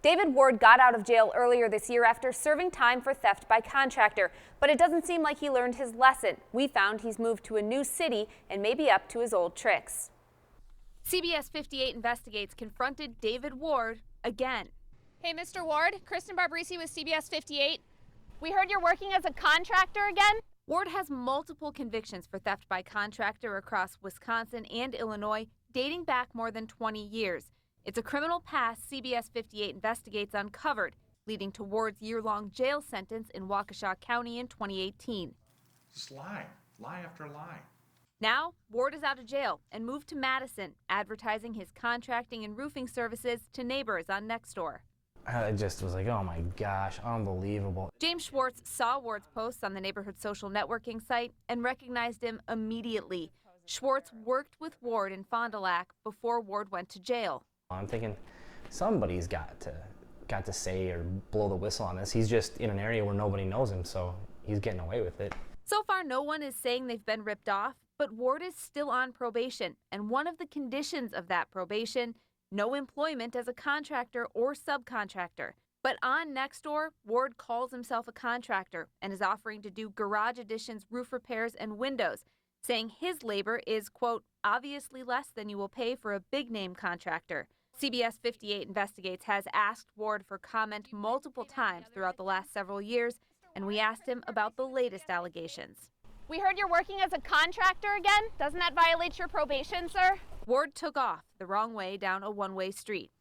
David Ward got out of jail earlier this year after serving time for theft by contractor, but it doesn't seem like he learned his lesson. We found he's moved to a new city and may be up to his old tricks. CBS 58 Investigates confronted David Ward again. Hey, Mr. Ward, Kristen Barbarisi with CBS 58. We heard you're working as a contractor again? Ward has multiple convictions for theft by contractor across Wisconsin and Illinois, dating back more than 20 years. It's a criminal past CBS 58 Investigates uncovered, leading to Ward's year-long jail sentence in Waukesha County in 2018. Just lie after lie. Now, Ward is out of jail and moved to Madison, advertising his contracting and roofing services to neighbors on Nextdoor. I just was like, oh my gosh, unbelievable. James Schwartz saw Ward's posts on the neighborhood social networking site and recognized him immediately. Schwartz worked with Ward in Fond du Lac before Ward went to jail. I'm thinking somebody's got to say or blow the whistle on this. He's just in an area where nobody knows him, so he's getting away with it. So far, no one is saying they've been ripped off, but Ward is still on probation, and one of the conditions of that probation, no employment as a contractor or subcontractor. But on Nextdoor, Ward calls himself a contractor and is offering to do garage additions, roof repairs, and windows, saying his labor is, quote, obviously less than you will pay for a big-name contractor. CBS 58 Investigates has asked Ward for comment multiple times throughout the last several years, and we asked him about the latest allegations. We heard you're working as a contractor again? Doesn't that violate your probation, sir? Ward took off the wrong way down a one-way street.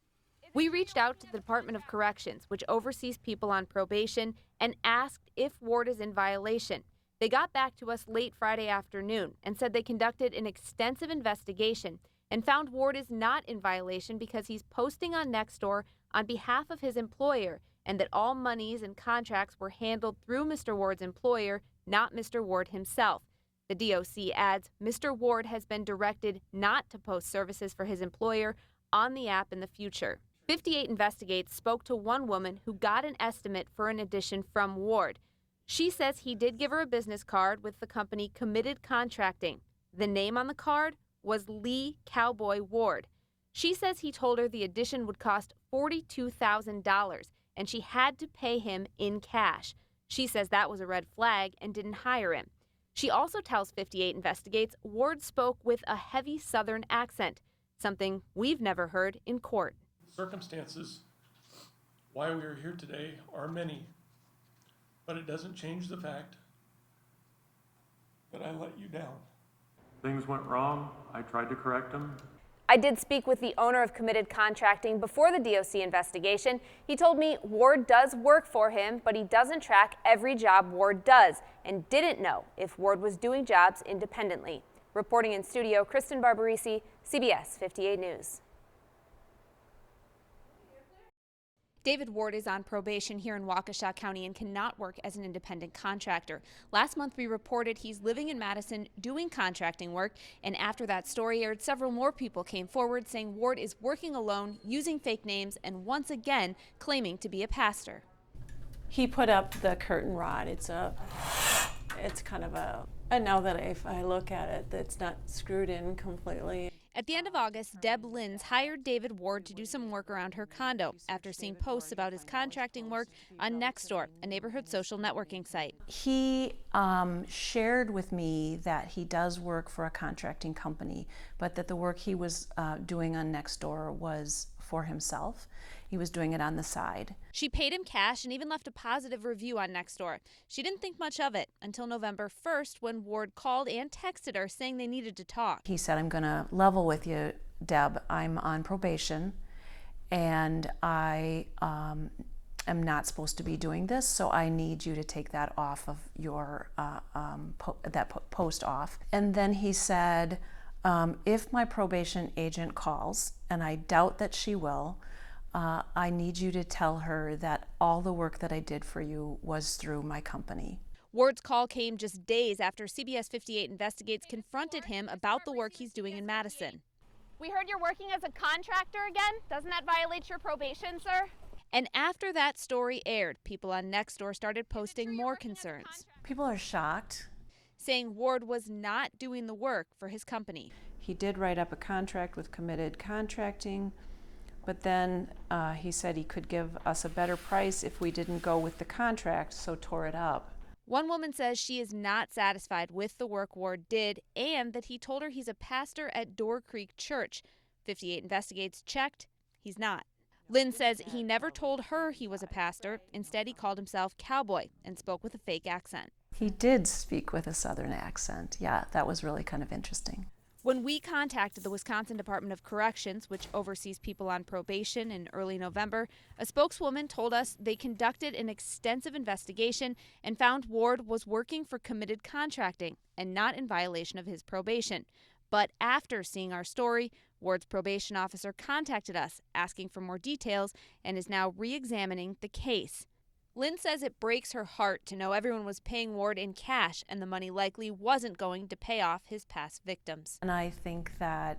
We reached out to the Department of Corrections, which oversees people on probation, and asked if Ward is in violation. They got back to us late Friday afternoon and said they conducted an extensive investigation and found Ward is not in violation because he's posting on Nextdoor on behalf of his employer and that all monies and contracts were handled through Mr. Ward's employer, not Mr. Ward himself. The DOC adds Mr. Ward has been directed not to post services for his employer on the app in the future. 58 Investigates spoke to one woman who got an estimate for an addition from Ward. She says he did give her a business card with the company Committed Contracting. The name on the card was Lee Cowboy Ward. She says he told her the addition would cost $42,000 and she had to pay him in cash. She says that was a red flag and didn't hire him. She also tells 58 Investigates Ward spoke with a heavy Southern accent, something we've never heard in court. Circumstances why we are here today are many, but it doesn't change the fact that I let you down. Things went wrong. I tried to correct them. I did speak with the owner of Committed Contracting before the DOC investigation. He told me Ward does work for him, but he doesn't track every job Ward does and didn't know if Ward was doing jobs independently. Reporting in studio, Kristen Barbarisi, CBS 58 News. David Ward is on probation here in Waukesha County and cannot work as an independent contractor. Last month, we reported he's living in Madison doing contracting work, and after that story aired, several more people came forward saying Ward is working alone, using fake names, and once again claiming to be a pastor. He put up the curtain rod. It's kind of a, and now that if I look at it, it's not screwed in completely. At the end of August, Deb Lins hired David Ward to do some work around her condo after seeing posts about his contracting work on Nextdoor, a neighborhood social networking site. He shared with me that he does work for a contracting company, but that the work he was doing on Nextdoor was for himself. He was doing it on the side. She paid him cash and even left a positive review on Nextdoor. She didn't think much of it until November 1st when Ward called and texted her saying they needed to talk. He said, I'm going to level with you, Deb. I'm on probation and I am not supposed to be doing this, so I need you to take that off of your, post off. And then he said, if my probation agent calls, and I doubt that she will, I need you to tell her that all the work that I did for you was through my company. Ward's call came just days after CBS 58 Investigates confronted him about the work he's doing in Madison. We heard you're working as a contractor again? Doesn't that violate your probation, sir? And after that story aired, people on Nextdoor started posting more concerns. People are shocked, saying Ward was not doing the work for his company. He did write up a contract with Committed Contracting, But then he said he could give us a better price if we didn't go with the contract, so tore it up. One woman says she is not satisfied with the work Ward did and that he told her he's a pastor at Door Creek Church. 58 Investigates checked. He's not. Lynn says he never told her he was a pastor. Instead, he called himself Cowboy and spoke with a fake accent. He did speak with a Southern accent. Yeah, that was really kind of interesting. When we contacted the Wisconsin Department of Corrections, which oversees people on probation, in early November, a spokeswoman told us they conducted an extensive investigation and found Ward was working for committed contracting and not in violation of his probation. But after seeing our story, Ward's probation officer contacted us asking for more details and is now re-examining the case. Lynn says it breaks her heart to know everyone was paying Ward in cash and the money likely wasn't going to pay off his past victims. And I think that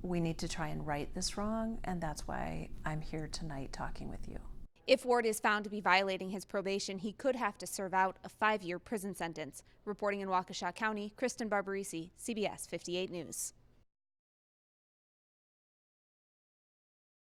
we need to try and right this wrong, and that's why I'm here tonight talking with you. If Ward is found to be violating his probation, he could have to serve out a 5-year prison sentence. Reporting in Waukesha County, Kristen Barbarisi, CBS 58 News.